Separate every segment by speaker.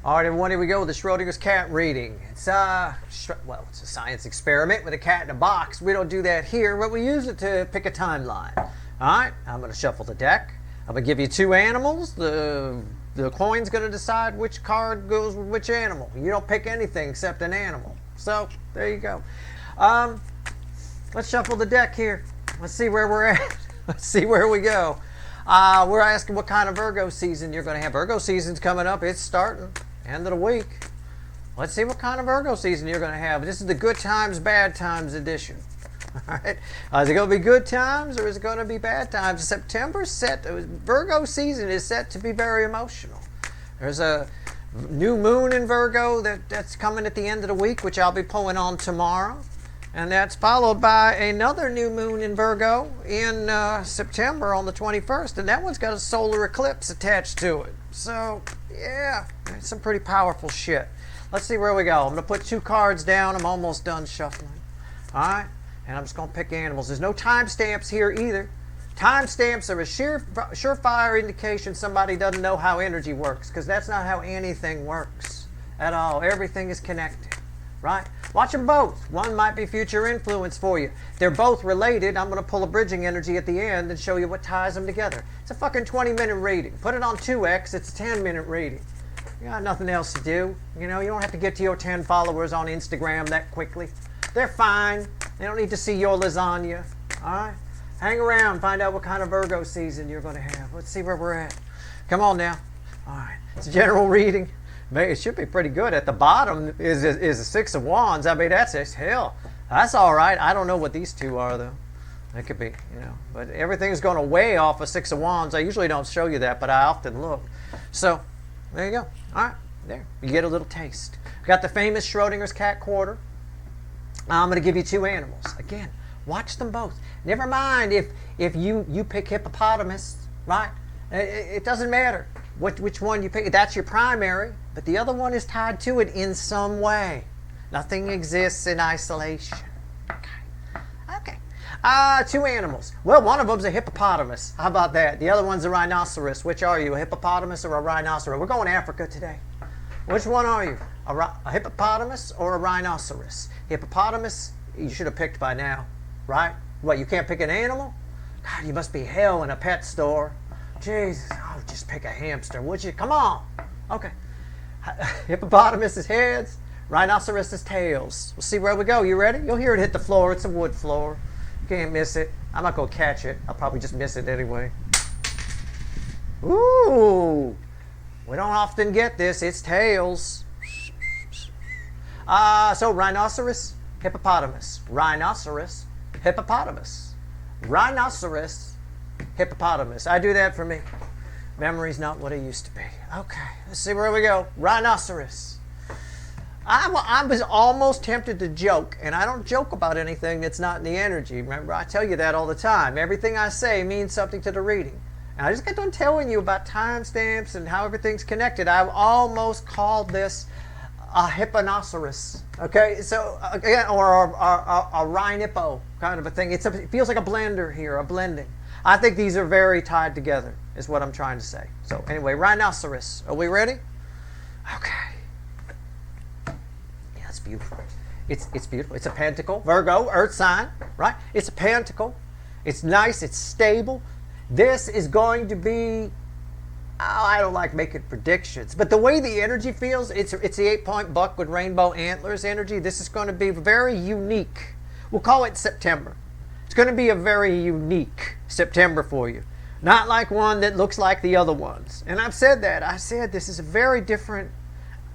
Speaker 1: All right, everyone, here we go with the Schrodinger's cat reading. It's it's a science experiment with a cat in a box. We don't do that here, but we use it to pick a timeline. All right, I'm going to shuffle the deck. I'm going to give you two animals. The coin's going to decide which card goes with which animal. You don't pick anything except an animal. So, there you go. Let's shuffle the deck here. Let's see where we're at. Let's see where we go. We're asking what kind of Virgo season you're going to have. Virgo season's coming up. It's starting. End of the week. Let's see what kind of Virgo season you're going to have. This is the good times, bad times edition. All right. Is it going to be good times or is it going to be bad times? September's set. Virgo season is set to be very emotional. There's a new moon in Virgo that's coming at the end of the week, which I'll be pulling on tomorrow. And that's followed by another new moon in Virgo in September on the 21st. And that one's got a solar eclipse attached to it. So, yeah, it's some pretty powerful shit. Let's see where we go. I'm going to put two cards down. I'm almost done shuffling. All right? And I'm just going to pick animals. There's no timestamps here either. Timestamps are a surefire indication somebody doesn't know how energy works, because that's not how anything works at all. Everything is connected. Right? Watch them both. One might be future influence for you. They're both related. I'm going to pull a bridging energy at the end and show you what ties them together. It's a fucking 20-minute reading. Put it on 2x, it's a 10-minute reading. You got nothing else to do. You know, you don't have to get to your 10 followers on Instagram that quickly. They're fine. They don't need to see your lasagna. All right? Hang around. Find out what kind of Virgo season you're going to have. Let's see where we're at. Come on now. All right. It's a general reading. It should be pretty good. At the bottom is a Six of Wands. I mean, that's hell. That's all right. I don't know what these two are, though. It could be, you know. But everything's going to weigh off a Six of Wands. I usually don't show you that, but I often look. So, there you go. All right. There. You get a little taste. We got the famous Schrodinger's cat quarter. I'm going to give you two animals. Again, watch them both. Never mind if you pick hippopotamus, right? It doesn't matter which one you pick. That's your primary, but the other one is tied to it in some way. Nothing exists in isolation. Okay. Two animals. Well, one of them's a hippopotamus. How about that? The other one's a rhinoceros. Which are you, a hippopotamus or a rhinoceros? We're going to Africa today. Which one are you? A hippopotamus or a rhinoceros? Hippopotamus, you should have picked by now, right? What, you can't pick an animal? God, you must be hell in a pet store. Jesus, oh, just pick a hamster, would you? Come on. Okay. Hippopotamus is heads, rhinoceros is tails. We'll see where we go. You ready? You'll hear it hit the floor. It's a wood floor. You can't miss it. I'm not going to catch it. I'll probably just miss it anyway. Ooh. We don't often get this. It's tails. So rhinoceros, hippopotamus. Rhinoceros, hippopotamus. Rhinoceros, hippopotamus. I do that for me. Memory's not what it used to be. Okay, let's see where we go. Rhinoceros. I was almost tempted to joke, and I don't joke about anything that's not in the energy. Remember, I tell you that all the time. Everything I say means something to the reading. And I just got done telling you about timestamps and how everything's connected. I've almost called this a hipponoceros. Okay, so again, or a rhinippo kind of a thing. It feels like a blender here, a blending. I think these are very tied together, is what I'm trying to say. So anyway, rhinoceros. Are we ready? Okay. Yeah, it's beautiful. It's beautiful. It's a pentacle. Virgo, earth sign, right? It's a pentacle. It's nice. It's stable. This is going to be, I don't like making predictions, but the way the energy feels, it's the 8-point buck with rainbow antlers energy. This is going to be very unique. We'll call it September. It's going to be a very unique September for you. Not like one that looks like the other ones. And I've said that. I said this is a very different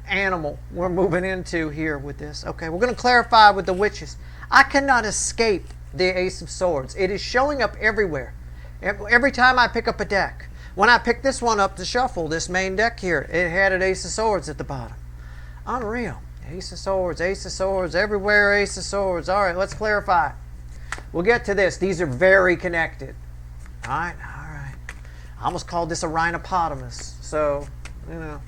Speaker 1: animal we're moving into here with this. Okay, we're going to clarify with the witches. I cannot escape the Ace of Swords. It is showing up everywhere. Every time I pick up a deck. When I picked this one up to shuffle, this main deck here, it had an Ace of Swords at the bottom. Unreal. Ace of Swords, everywhere Ace of Swords. All right, let's clarify. We'll get to this. These are very connected. All right. I almost called this a rhinopotamus. So, you know,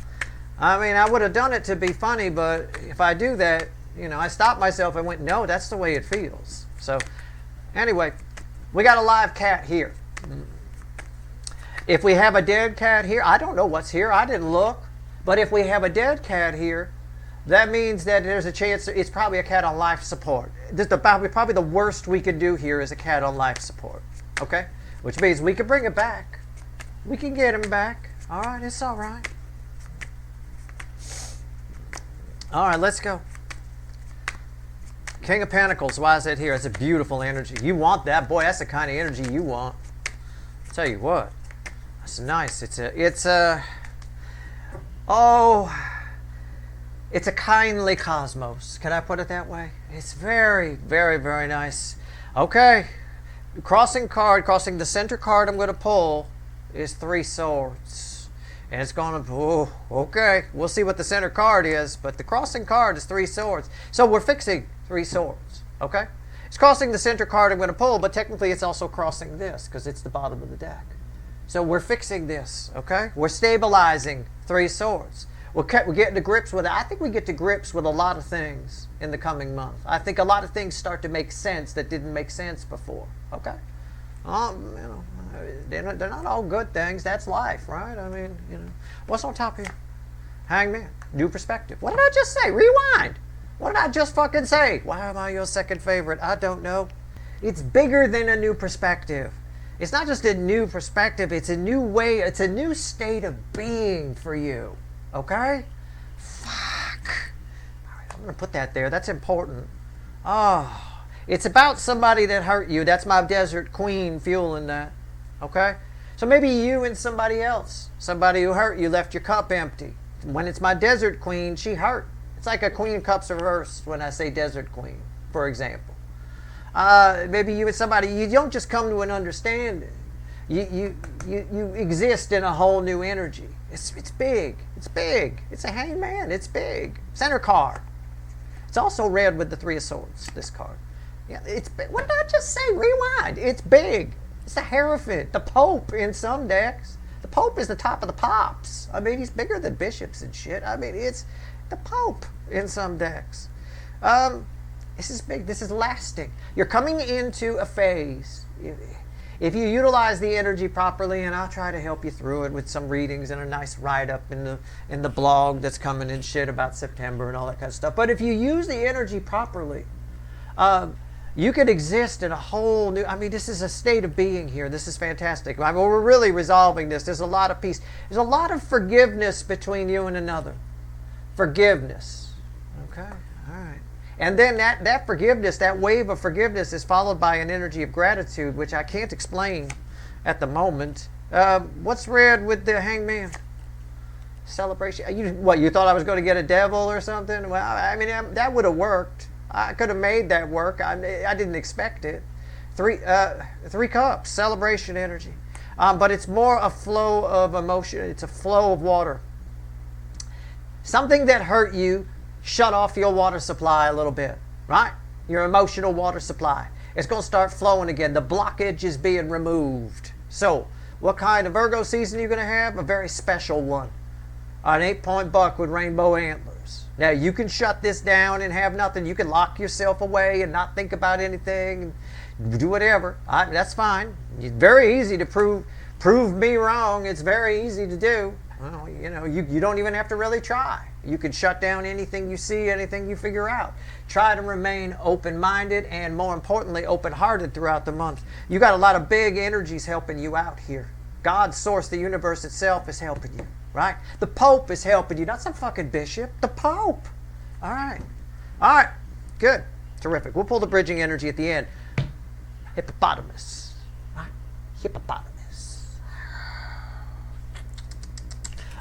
Speaker 1: I mean, I would have done it to be funny, but if I do that, you know, I stopped myself and went, no, that's the way it feels. So, anyway, we got a live cat here. If we have a dead cat here, I don't know what's here. I didn't look. But if we have a dead cat here, that means that there's a chance it's probably a cat on life support. Probably the worst we could do here is a cat on life support. Okay? Which means we can bring it back. We can get him back. All right, it's all right. All right, let's go. King of Pentacles, why is that here? It's a beautiful energy. You want that, boy. That's the kind of energy you want. I'll tell you what, that's nice. It's a kindly cosmos. Can I put it that way? It's very, very, very nice. Okay, crossing the center card I'm going to pull is 3 swords. And it's going to, okay, we'll see what the center card is, but the crossing card is 3 swords. So we're fixing 3 swords, okay? It's crossing the center card I'm going to pull, but technically it's also crossing this because it's the bottom of the deck. So we're fixing this, okay? We're stabilizing 3 swords. We're getting to grips with it. I think we get to grips with a lot of things in the coming month. I think a lot of things start to make sense that didn't make sense before, okay? They're not all good things. That's life, right? I mean, what's on top here? Hangman, new perspective. What did I just say? Rewind. What did I just fucking say? Why am I your second favorite? I don't know. It's bigger than a new perspective. It's not just a new perspective. It's a new way. It's a new state of being for you. Okay? Fuck. All right, I'm going to put that there. That's important. Oh, it's about somebody that hurt you. That's my desert queen fueling that. Okay? So maybe you and somebody else. Somebody who hurt you left your cup empty. When it's my desert queen, she hurt. It's like a Queen of Cups reversed when I say desert queen, for example. Maybe you and somebody, you don't just come to an understanding. You exist in a whole new energy. It's big. It's big. It's a hangman. It's big. Center card. It's also red with the 3 of swords, this card. Yeah, what did I just say? Rewind. It's big. It's the Hierophant, the Pope in some decks. The Pope is the top of the pops. I mean, he's bigger than bishops and shit. I mean, it's the Pope in some decks. This is big. This is lasting. You're coming into a phase. If you utilize the energy properly, and I'll try to help you through it with some readings and a nice write-up in the blog that's coming and shit about September and all that kind of stuff. But if you use the energy properly, you could exist in a whole new... I mean, this is a state of being here. This is fantastic. I mean, we're really resolving this. There's a lot of peace. There's a lot of forgiveness between you and another. Forgiveness. Okay? All right. And then that forgiveness, that wave of forgiveness is followed by an energy of gratitude, which I can't explain at the moment. What's red with the hangman? Celebration. You thought I was going to get a devil or something? Well, I mean, that would have worked. I could have made that work. I didn't expect it. 3 cups, celebration energy. But it's more a flow of emotion. It's a flow of water. Something that hurt you shut off your water supply a little bit, right? Your emotional water supply. It's going to start flowing again. The blockage is being removed. So, what kind of Virgo season are you going to have? A very special one. An 8-point buck with rainbow antlers. Now, you can shut this down and have nothing. You can lock yourself away and not think about anything and do whatever. That's fine. It's very easy to prove me wrong. It's very easy to do. Well, you don't even have to really try. You can shut down anything you see, anything you figure out. Try to remain open-minded and, more importantly, open-hearted throughout the month. You got a lot of big energies helping you out here. God's source, the universe itself, is helping you, right? The Pope is helping you, not some fucking bishop. The Pope. All right. All right. Good. Terrific. We'll pull the bridging energy at the end. Hippopotamus. Right? Hippopotamus.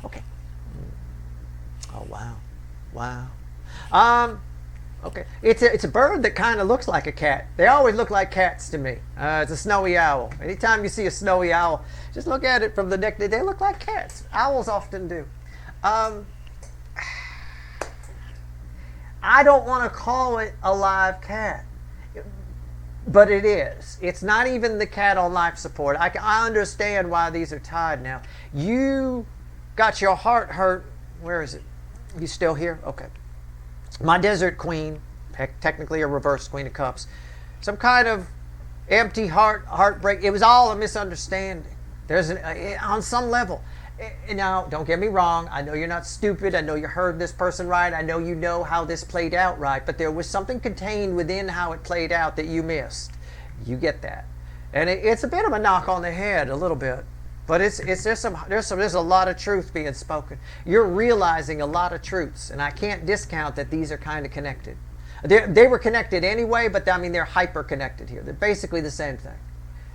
Speaker 1: Okay. Oh, wow. Wow. Okay. It's a bird that kind of looks like a cat. They always look like cats to me. It's a snowy owl. Anytime you see a snowy owl, just look at it from the neck. They look like cats. Owls often do. I don't want to call it a live cat, but it is. It's not even the cat on life support. I understand why these are tied now. You got your heart hurt. Where is it? You still here? Okay. My desert queen, technically a reverse Queen of Cups. Some kind of empty heartbreak. It was all a misunderstanding. On some level. Now, don't get me wrong. I know you're not stupid. I know you heard this person right. I know you know how this played out right. But there was something contained within how it played out that you missed. You get that. And it's a bit of a knock on the head, a little bit. But there's a lot of truth being spoken. You're realizing a lot of truths. And I can't discount that these are kind of connected. They were connected anyway, but I mean, they're hyper connected here. They're basically the same thing.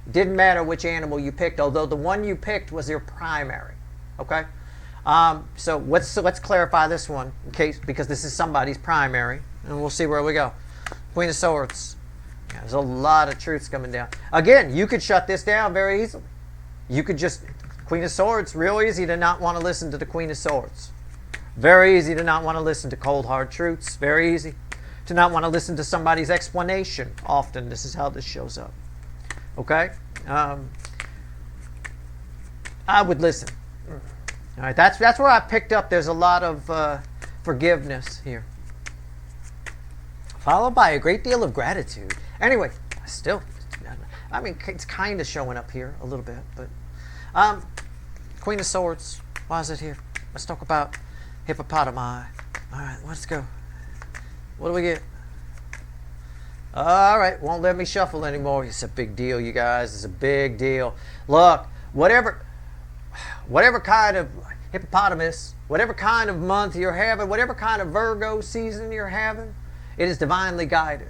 Speaker 1: It didn't matter which animal you picked, although the one you picked was your primary. Okay? So let's clarify this one in case, because this is somebody's primary, and we'll see where we go. Queen of Swords. Yeah, there's a lot of truths coming down. Again, you could shut this down very easily. You could just, Queen of Swords, real easy to not want to listen to the Queen of Swords. Very easy to not want to listen to cold, hard truths. Very easy to not want to listen to somebody's explanation. Often, this is how this shows up. Okay? I would listen. All right, that's where I picked up. There's a lot of forgiveness here, followed by a great deal of gratitude. Anyway, still, I mean, it's kind of showing up here a little bit, but Queen of Swords. Why is it here? Let's talk about hippopotami. All right, let's go. What do we get? All right, won't let me shuffle anymore. It's a big deal, you guys. It's a big deal. Look, whatever kind of hippopotamus, whatever kind of month you're having, whatever kind of Virgo season you're having, it is divinely guided.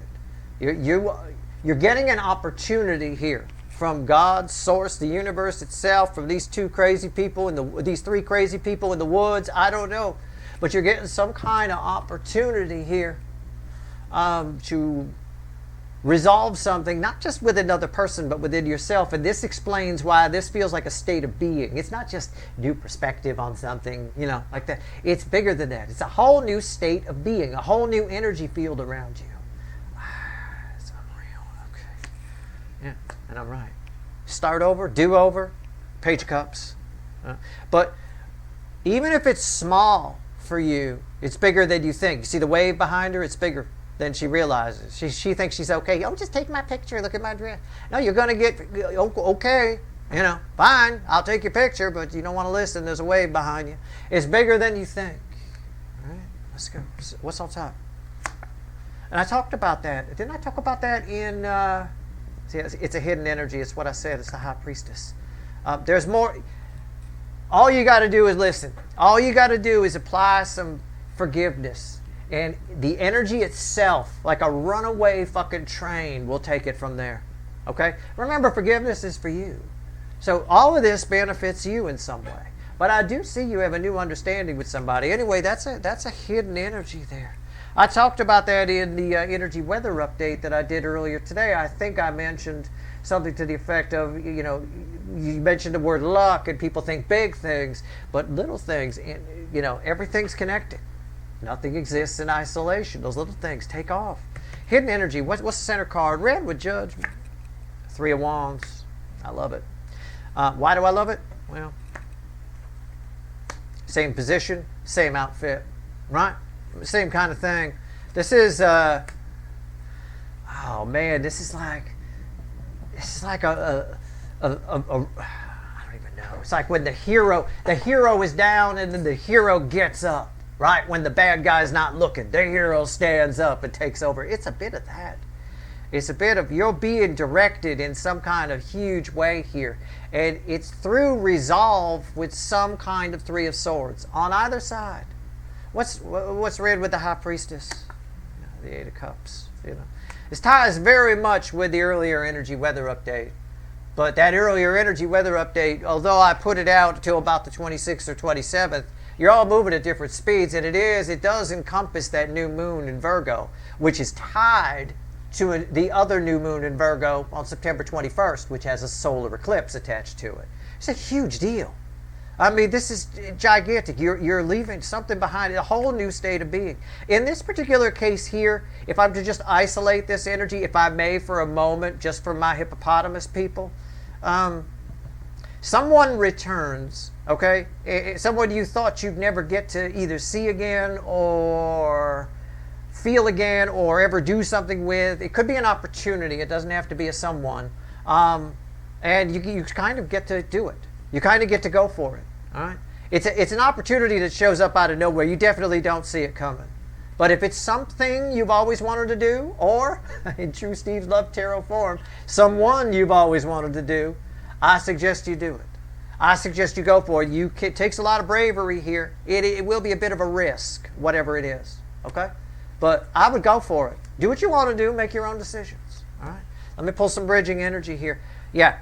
Speaker 1: You're getting an opportunity here from God's source, the universe itself, from these two crazy people these three crazy people in the woods. I don't know, but you're getting some kind of opportunity here to resolve something, not just with another person, but within yourself. And this explains why this feels like a state of being. It's not just new perspective on something, like that. It's bigger than that. It's a whole new state of being, a whole new energy field around you. It's unreal. Okay. Yeah, and I'm right. Start over, do over, Page of Cups. But even if it's small for you, it's bigger than you think. You see the wave behind her? It's bigger than she realizes. She thinks she's okay. Oh, just take my picture. Look at my dress. No, you're going to get, okay, fine. I'll take your picture, but you don't want to listen. There's a wave behind you. It's bigger than you think. All right, let's go. What's on top? And I talked about that. Didn't I talk about that in, see, it's a hidden energy. It's what I said. It's the High Priestess. There's more. All you got to do is listen. All you got to do is apply some forgiveness. And the energy itself, like a runaway fucking train, will take it from there. Okay? Remember, forgiveness is for you. So all of this benefits you in some way. But I do see you have a new understanding with somebody. Anyway, that's a hidden energy there. I talked about that in the energy weather update that I did earlier today. I think I mentioned something to the effect of, you mentioned the word luck, and people think big things, but little things, everything's connected. Nothing exists in isolation. Those little things take off. Hidden energy. What's the center card? Red with Judgment. Three of Wands. I love it. Why do I love it? Well, same position, same outfit, right? Same kind of thing. This is, oh man, this is like a I don't even know. It's like when the hero is down and then the hero gets up. Right? When the bad guy's not looking, the hero stands up and takes over. It's a bit of that. It's a bit of you're being directed in some kind of huge way here. And it's through resolve with some kind of Three of Swords on either side. What's red with the High Priestess? The Eight of Cups. This ties very much with the earlier energy weather update. But that earlier energy weather update, although I put it out until about the 26th or 27th, you're all moving at different speeds, and it does encompass that new moon in Virgo, which is tied to the other new moon in Virgo on September 21st, which has a solar eclipse attached to it. It's a huge deal. I mean, this is gigantic. You're leaving something behind, a whole new state of being. In this particular case here, if I'm to just isolate this energy, if I may for a moment, just for my hippopotamus people, someone returns, okay? Someone you thought you'd never get to either see again or feel again or ever do something with. It could be an opportunity. It doesn't have to be a someone. And you kind of get to do it. You kind of get to go for it, all right? It's an opportunity that shows up out of nowhere. You definitely don't see it coming. But if it's something you've always wanted to do, or in true Steve Love Tarot form, someone you've always wanted to do, I suggest you do it. I suggest you go for it. It takes a lot of bravery here. It will be a bit of a risk, whatever it is. Okay? But I would go for it. Do what you want to do. Make your own decisions. All right? Let me pull some bridging energy here. Yeah.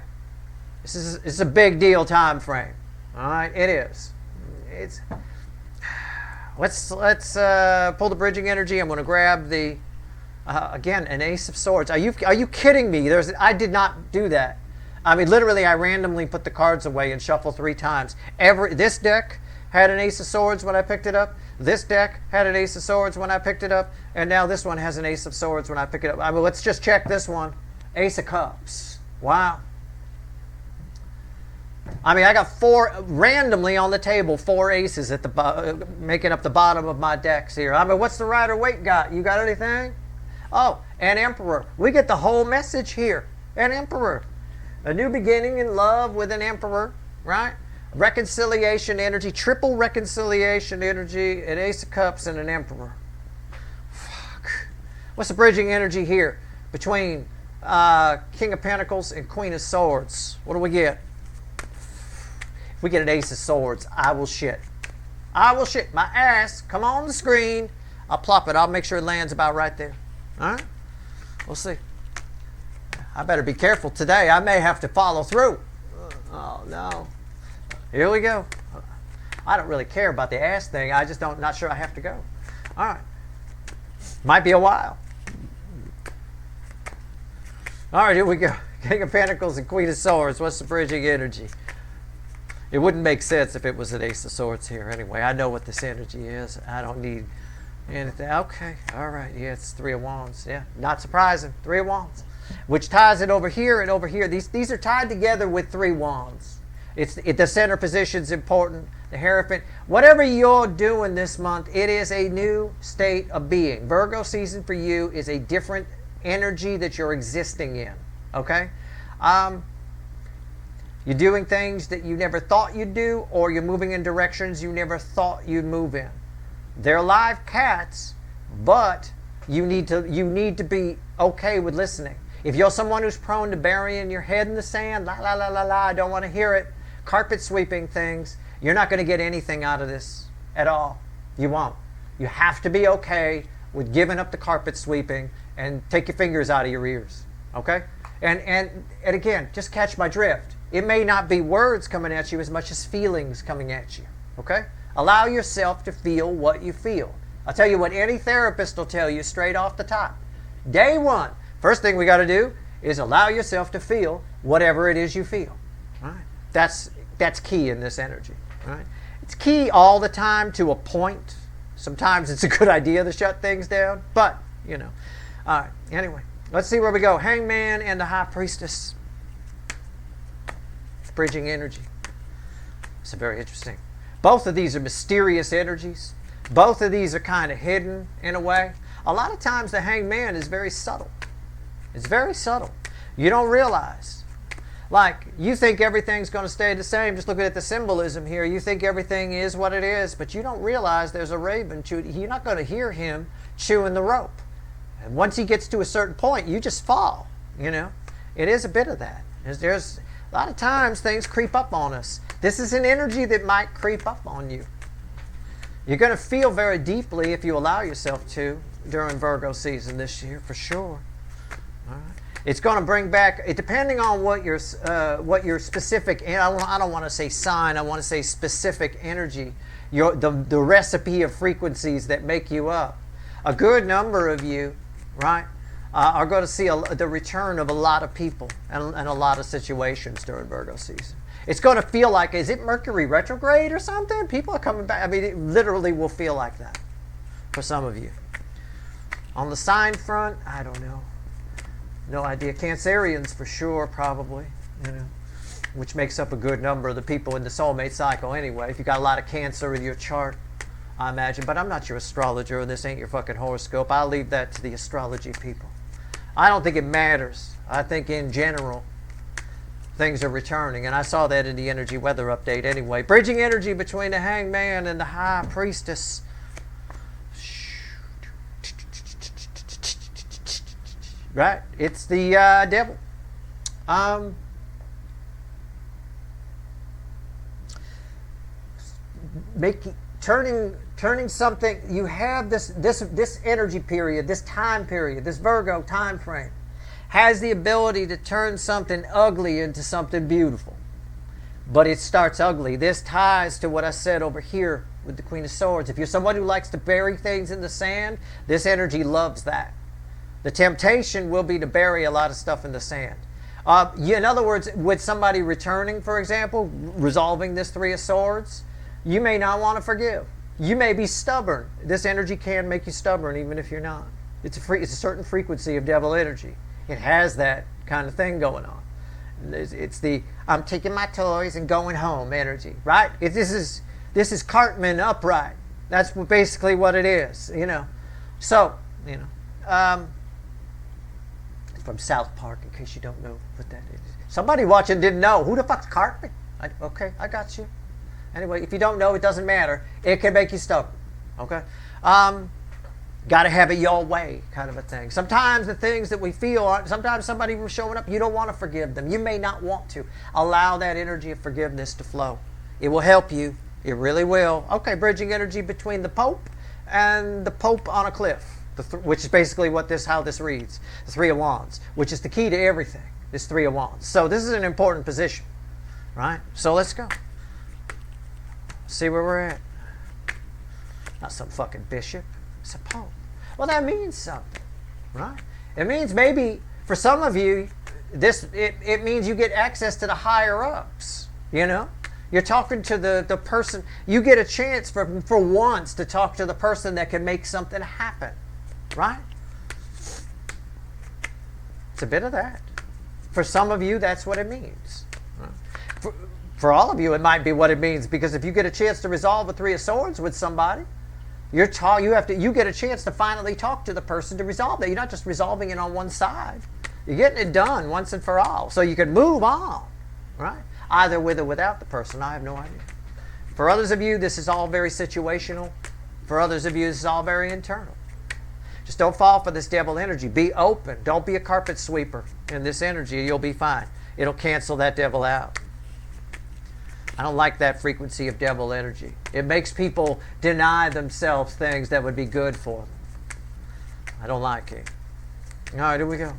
Speaker 1: This is a big deal time frame. All right? It is. Let's pull the bridging energy. I'm going to grab the again an Ace of Swords. Are you kidding me? I did not do that. I mean, literally, I randomly put the cards away and shuffled 3 times. This deck had an Ace of Swords when I picked it up. This deck had an Ace of Swords when I picked it up, and now this one has an Ace of Swords when I pick it up. I mean, let's just check this one. Ace of Cups. Wow. I mean, I got 4 randomly on the table, 4 aces at the making up the bottom of my decks here. I mean, what's the Rider Waite got? You got anything? Oh, an Emperor. We get the whole message here. An Emperor. A new beginning in love with an Emperor, right? Reconciliation energy, triple reconciliation energy, an Ace of Cups and an Emperor. Fuck. What's the bridging energy here between King of Pentacles and Queen of Swords? What do we get? If we get an Ace of Swords, I will shit. I will shit. My ass, come on the screen. I'll plop it. I'll make sure it lands about right there. All right? We'll see. I better be careful today. I may have to follow through. Oh, no. Here we go. I don't really care about the ass thing. I just not sure I have to go. All right. Might be a while. All right, here we go. King of Pentacles and Queen of Swords. What's the bridging energy? It wouldn't make sense if it was an Ace of Swords here. Anyway, I know what this energy is. I don't need anything. Okay. All right. Yeah, it's 3 of Wands. Yeah, not surprising. 3 of Wands. Which ties it over here and over here. These are tied together with 3 wands. The center position is important. The Hierophant. Whatever you're doing this month, it is a new state of being. Virgo season for you is a different energy that you're existing in. Okay? You're doing things that you never thought you'd do, or you're moving in directions you never thought you'd move in. They're live cats, but you need to be okay with listening. If you're someone who's prone to burying your head in the sand, la la la la la, I don't want to hear it, carpet sweeping things, you're not going to get anything out of this at all. You won't. You have to be okay with giving up the carpet sweeping and take your fingers out of your ears. Okay? And again, just catch my drift. It may not be words coming at you as much as feelings coming at you. Okay? Allow yourself to feel what you feel. I'll tell you what any therapist will tell you straight off the top. Day 1. First thing we got to do is allow yourself to feel whatever it is you feel. All right? That's key in this energy. All right? It's key all the time to a point. Sometimes it's a good idea to shut things down, but, you know. All right, anyway, let's see where we go. Hangman and the High Priestess. Bridging energy. It's very interesting. Both of these are mysterious energies. Both of these are kind of hidden in a way. A lot of times the Hangman is very subtle. It's very subtle. You don't realize. Like, you think everything's going to stay the same. Just looking at the symbolism here. You think everything is what it is, but you don't realize there's a raven chewing. You're not going to hear him chewing the rope. And once he gets to a certain point, you just fall. You know? It is a bit of that. There's a lot of times things creep up on us. This is an energy that might creep up on you. You're going to feel very deeply if you allow yourself to during Virgo season this year, for sure. All right. It's going to bring back, depending on what your specific, and I don't want to say sign, I want to say specific energy, the recipe of frequencies that make you up. A good number of you, right, are going to see the return of a lot of people and a lot of situations during Virgo season. It's going to feel like, is it Mercury retrograde or something? People are coming back. I mean, it literally will feel like that for some of you. On the sign front, I don't know. No idea. Cancerians for sure, probably, you know, which makes up a good number of the people in the soulmate cycle anyway. If you got a lot of Cancer in your chart, I imagine. But I'm not your astrologer, and this ain't your fucking horoscope. I'll leave that to the astrology people. I don't think it matters. I think in general, things are returning. And I saw that in the energy weather update anyway. Bridging energy between the hangman and the high priestess. Right? It's the devil. Turning something. You have this energy period, this time period, this Virgo time frame, has the ability to turn something ugly into something beautiful. But it starts ugly. This ties to what I said over here with the Queen of Swords. If you're someone who likes to bury things in the sand, this energy loves that. The temptation will be to bury a lot of stuff in the sand. In other words, with somebody returning, for example, resolving this Three of Swords, you may not want to forgive. You may be stubborn. This energy can make you stubborn even if you're not. It's a certain frequency of devil energy. It has that kind of thing going on. It's the I'm taking my toys and going home energy, right? This is Cartman upright. That's basically what it is, you know. So, you know, from South Park, in case you don't know what that is. Somebody watching didn't know. Who the fuck's Cartman? Okay, I got you. Anyway, if you don't know, it doesn't matter. It can make you stubborn. Okay? Got to have it your way kind of a thing. Sometimes the things that we feel, sometimes somebody was showing up, you don't want to forgive them. You may not want to. Allow that energy of forgiveness to flow. It will help you. It really will. Okay, bridging energy between the Pope and the Pope on a cliff. Which is basically how this reads. The Three of Wands, which is the key to everything. This Three of Wands. So this is an important position, right? So let's go. See where we're at. Not some fucking bishop. It's a Pope. Well, that means something, right? It means maybe for some of you, it means you get access to the higher ups. You know. You're talking to the person. You get a chance for once to talk to the person that can make something happen. Right? It's a bit of that. For some of you, that's what it means. For all of you, it might be what it means, because if you get a chance to resolve a Three of Swords with somebody, you get a chance to finally talk to the person to resolve that. You're not just resolving it on one side. You're getting it done once and for all, so you can move on, right? Either with or without the person. I have no idea. For others of you, this is all very situational. For others of you, this is all very internal. Just don't fall for this devil energy. Be open. Don't be a carpet sweeper in this energy. You'll be fine. It'll cancel that devil out. I don't like that frequency of devil energy. It makes people deny themselves things that would be good for them. I don't like it. All right, here we go.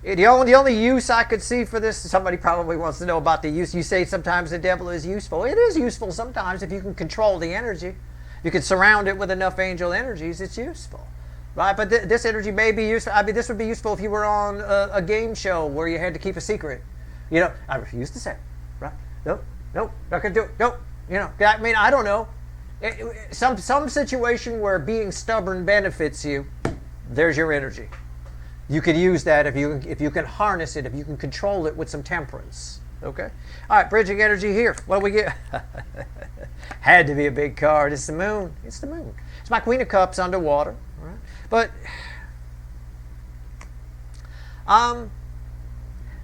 Speaker 1: The only use I could see for this, somebody probably wants to know about the use. You say sometimes the devil is useful. It is useful sometimes if you can control the energy. You can surround it with enough angel energies, it's useful. Right? But this energy may be useful. I mean, this would be useful if you were on a game show where you had to keep a secret. You know, I refuse to say. Right? Nope, not going to do it. Nope. You know, I mean, I don't know. Some situation where being stubborn benefits you, there's your energy. You could use that if you can harness it, if you can control it with some temperance. Okay? All right, bridging energy here. What do we get? Had to be a big card. It's the moon. It's the moon. It's my Queen of Cups underwater. Right? But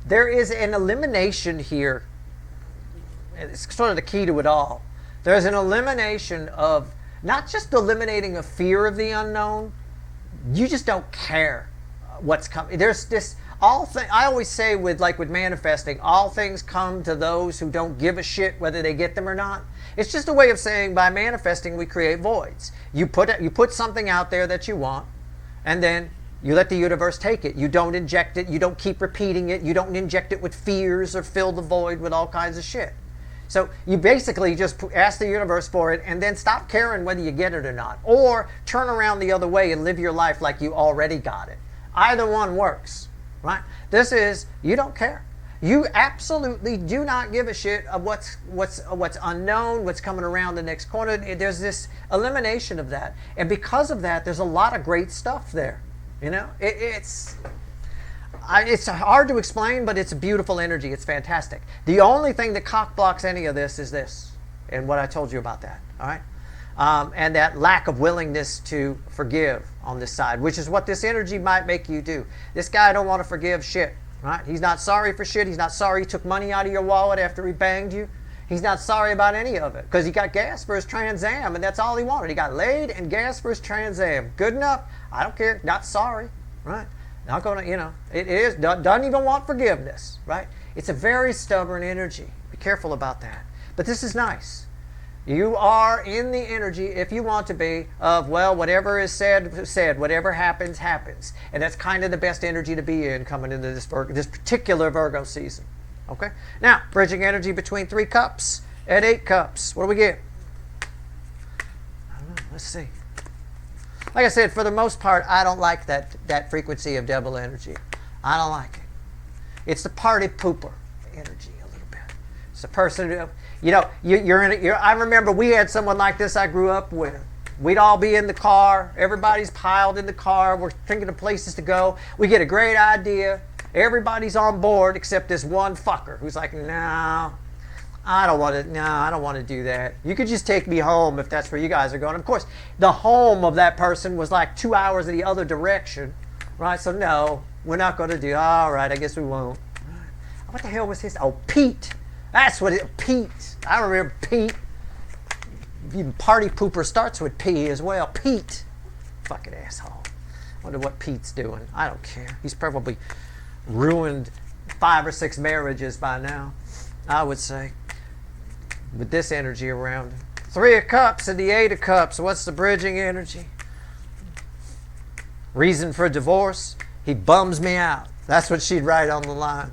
Speaker 1: there is an elimination here. It's sort of the key to it all. There's an elimination of, not just eliminating a fear of the unknown, you just don't care what's coming. There's this I always say with manifesting, all things come to those who don't give a shit whether they get them or not. It's just a way of saying by manifesting we create voids. You put something out there that you want, and then you let the universe take it. You don't inject it. You don't keep repeating it. You don't inject it with fears or fill the void with all kinds of shit. So you basically just ask the universe for it and then stop caring whether you get it or not. Or turn around the other way and live your life like you already got it. Either one works, right? This is, you don't care. You absolutely do not give a shit of what's unknown, what's coming around the next corner. There's this elimination of that. And because of that, there's a lot of great stuff there. You know, it's hard to explain, but it's a beautiful energy. It's fantastic. The only thing that cock blocks any of this is this, and what I told you about that. All right, and that lack of willingness to forgive on this side, which is what this energy might make you do. This guy don't want to forgive shit, right? He's not sorry for shit. He's not sorry he took money out of your wallet after he banged you. He's not sorry about any of it because he got gas for his Trans Am and that's all he wanted. He got laid and gas for his Trans Am. Good enough. I don't care. Not sorry, right? Not going to, doesn't even want forgiveness, right? It's a very stubborn energy. Be careful about that. But this is nice. You are in the energy, if you want to be, of, well, whatever is said, whatever happens, happens. And that's kind of the best energy to be in coming into this particular Virgo season. Okay? Now, bridging energy between 3 cups and 8 cups. What do we get? I don't know. Let's see. Like I said, for the most part, I don't like that frequency of devil energy. I don't like it. It's the party pooper energy a little bit. It's the person who, I remember we had someone like this I grew up with. We'd all be in the car. Everybody's piled in the car. We're thinking of places to go. We get a great idea. Everybody's on board except this one fucker who's like, no, I don't want to do that. You could just take me home if that's where you guys are going. Of course, the home of that person was like 2 hours in the other direction, right? So no, we're not going to do. All right, I guess we won't. What the hell was his? Oh, Pete. That's what it. Pete. I remember Pete. Even party pooper starts with P as well. Pete. Fucking asshole. Wonder what Pete's doing. I don't care. He's probably ruined 5 or 6 marriages by now, I would say, with this energy around him. 3 of Cups and the 8 of Cups. What's the bridging energy? Reason for divorce? He bums me out. That's what she'd write on the line.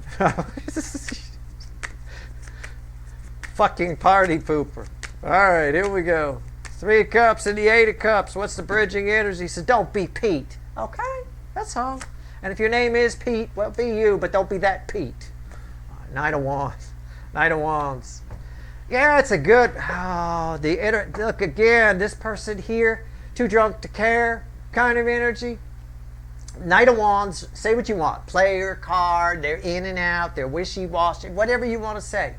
Speaker 1: Fucking party pooper. All right, here we go. 3 of Cups and the 8 of Cups. What's the bridging energy? He says, don't be Pete. Okay, that's all. And if your name is Pete, well, be you, but don't be that Pete. Knight of Wands. Knight of Wands. Yeah, it's a good... look, again, this person here, too drunk to care kind of energy. Knight of Wands, say what you want. Player card, they're in and out, they're wishy-washy, whatever you want to say.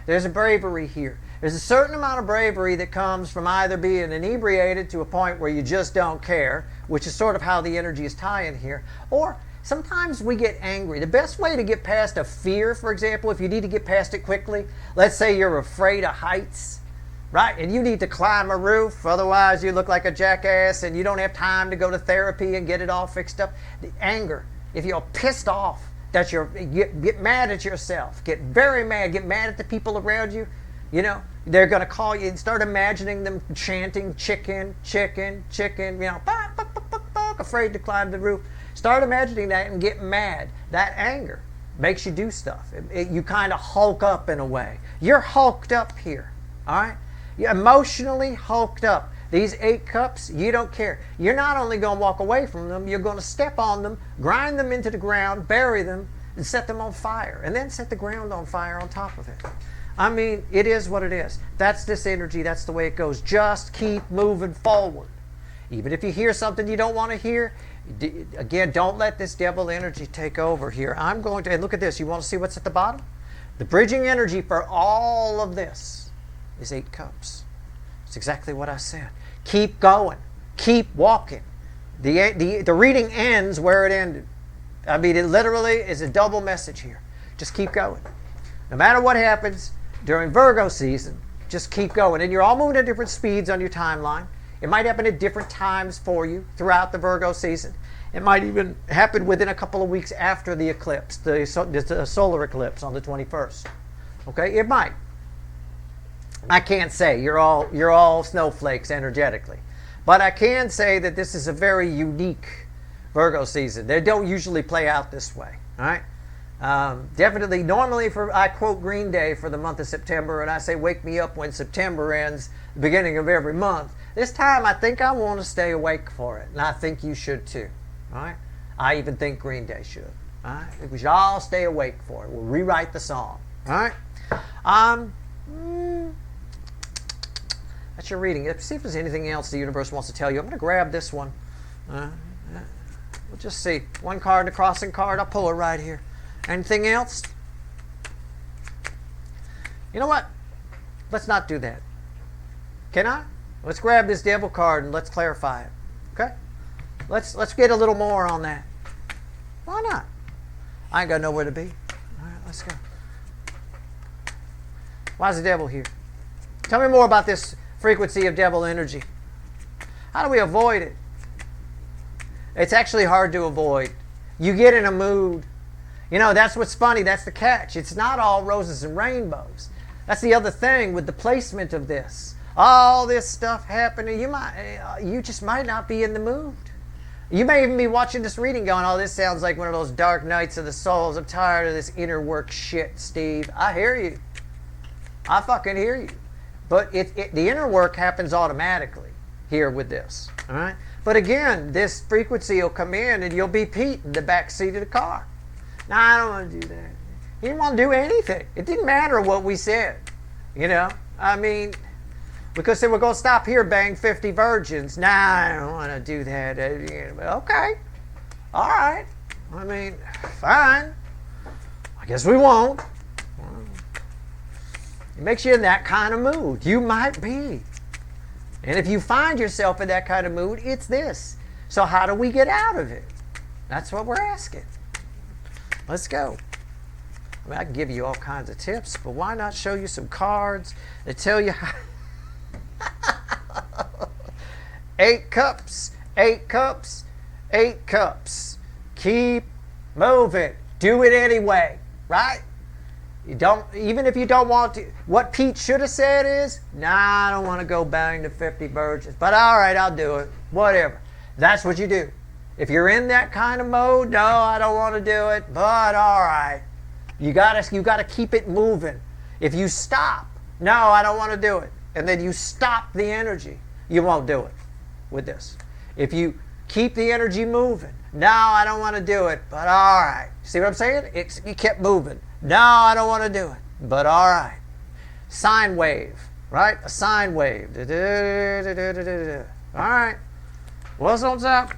Speaker 1: There's a bravery here. There's a certain amount of bravery that comes from either being inebriated to a point where you just don't care, which is sort of how the energy is tying here, or sometimes we get angry. The best way to get past a fear, for example, if you need to get past it quickly, let's say you're afraid of heights, right? And you need to climb a roof, otherwise you look like a jackass and you don't have time to go to therapy and get it all fixed up. The anger, if you're pissed off, that get mad at yourself, get very mad, get mad at the people around you, they're going to call you and start imagining them chanting chicken, chicken, chicken, afraid to climb the roof. Start imagining that and get mad. That anger makes you do stuff. You kind of hulk up in a way. You're hulked up here, all right? You're emotionally hulked up. These 8 cups, you don't care. You're not only going to walk away from them, you're going to step on them, grind them into the ground, bury them, and set them on fire. And then set the ground on fire on top of it. I mean, it is what it is. That's this energy. That's the way it goes. Just keep moving forward. Even if you hear something you don't want to hear, again, don't let this devil energy take over here. I'm going to, and look at this. You want to see what's at the bottom? The bridging energy for all of this is 8 cups. It's exactly what I said. Keep going. Keep walking. The reading ends where it ended. I mean, it literally is a double message here. Just keep going. No matter what happens during Virgo season, just keep going. And you're all moving at different speeds on your timeline. It might happen at different times for you throughout the Virgo season. It might even happen within a couple of weeks after the eclipse, the solar eclipse on the 21st. Okay, it might. I can't say. You're all snowflakes energetically. But I can say that this is a very unique Virgo season. They don't usually play out this way. All right? Definitely, normally I quote Green Day for the month of September, and I say wake me up when September ends, the beginning of every month. This time I think I want to stay awake for it, and I think you should too. All right? I even think Green Day should. All right? I think we should all stay awake for it. We'll rewrite the song. All right? That's your reading. Let's see if there's anything else the universe wants to tell you. I'm going to grab this one. We'll just see. One card, the crossing card. I'll pull it right here. Anything else? You know what? Let's not do that. Can I? Let's grab this devil card and let's clarify it. Okay? Let's get a little more on that. Why not? I ain't got nowhere to be. All right, let's go. Why is the devil here? Tell me more about this frequency of devil energy. How do we avoid it? It's actually hard to avoid. You get in a mood. You know, that's what's funny. That's the catch. It's not all roses and rainbows. That's the other thing with the placement of this. All this stuff happening. You just might not be in the mood. You may even be watching this reading going, oh, this sounds like one of those dark nights of the souls. I'm tired of this inner work shit, Steve. I hear you. I fucking hear you. But the inner work happens automatically here with this. All right? But again, this frequency will come in and you'll be Pete in the back seat of the car. No, I don't want to do that. He didn't want to do anything. It didn't matter what we said. You know? I mean, because they were going to stop here, bang 50 virgins. Nah, I don't want to do that. Okay. All right. I mean, fine. I guess we won't. It makes you in that kind of mood. You might be. And if you find yourself in that kind of mood, it's this. So how do we get out of it? That's what we're asking. Let's go. I mean, I can give you all kinds of tips, but why not show you some cards that tell you how... 8 cups, 8 cups, 8 cups. Keep moving. Do it anyway, right? You don't, even if you don't want to. What Pete should have said is, nah, I don't want to go bang the 50 virgins. But all right, I'll do it. Whatever. That's what you do. If you're in that kind of mode, no, I don't want to do it. But all right. You gotta keep it moving. If you stop, no, I don't want to do it. And then you stop the energy, you won't do it with this. If you keep the energy moving, no, I don't want to do it. But all right. See what I'm saying? You kept moving. No, I don't want to do it. But all right. Sine wave, right? A sine wave. All right. What's up?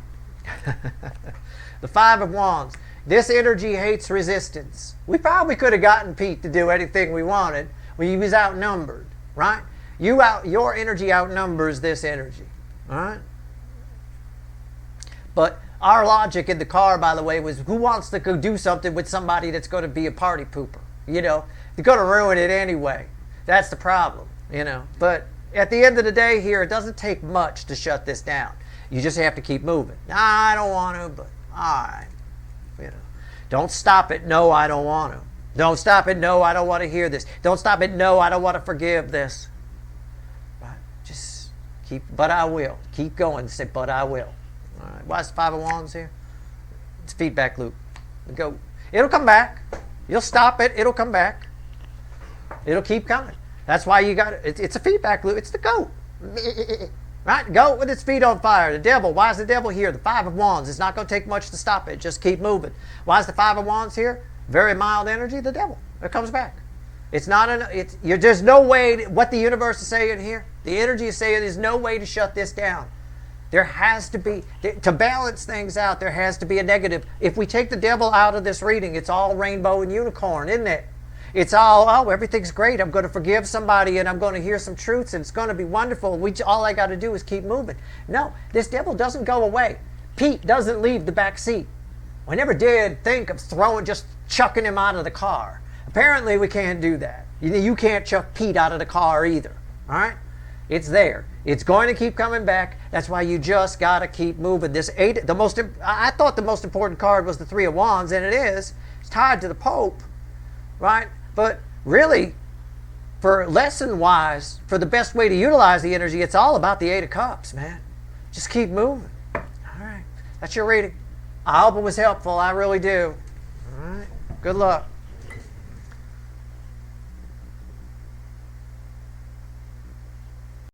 Speaker 1: The 5 of Wands. This energy hates resistance. We probably could have gotten Pete to do anything we wanted when he was outnumbered, right? Your energy outnumbers this energy, all right? But our logic in the car, by the way, was who wants to go do something with somebody that's going to be a party pooper? You know, they're going to ruin it anyway. That's the problem, you know. But at the end of the day here, it doesn't take much to shut this down. You just have to keep moving. Nah, I don't want to, but all right. You know, don't stop it. No, I don't want to. Don't stop it. No, I don't want to hear this. Don't stop it. No, I don't want to forgive this. Right? Just keep, but I will. Keep going. Say, but I will. All right. Why is the 5 of Wands here? It's a feedback loop. Go. It'll come back. You'll stop it. It'll come back. It'll keep coming. That's why you got it. It's a feedback loop. It's the goat. Right? Goat with its feet on fire. The devil. Why is the devil here? The 5 of Wands. It's not going to take much to stop it. Just keep moving. Why is the 5 of Wands here? Very mild energy. The devil. It comes back. It's not there's no way. What the universe is saying here, the energy is saying there's no way to shut this down. There has to be, to balance things out, there has to be a negative. If we take the devil out of this reading, it's all rainbow and unicorn, isn't it? It's all, oh, everything's great. I'm going to forgive somebody and I'm going to hear some truths and it's going to be wonderful. All I got to do is keep moving. No, this devil doesn't go away. Pete doesn't leave the back seat. We never did think of just chucking him out of the car. Apparently we can't do that. You can't chuck Pete out of the car either. All right? It's there. It's going to keep coming back. That's why you just got to keep moving. This 8, I thought the most important card was the 3 of Wands, and it is. It's tied to the Pope, right? But really, for lesson-wise, for the best way to utilize the energy, it's all about the 8 of Cups, man. Just keep moving. All right. That's your reading. I hope it was helpful. I really do. All right. Good luck.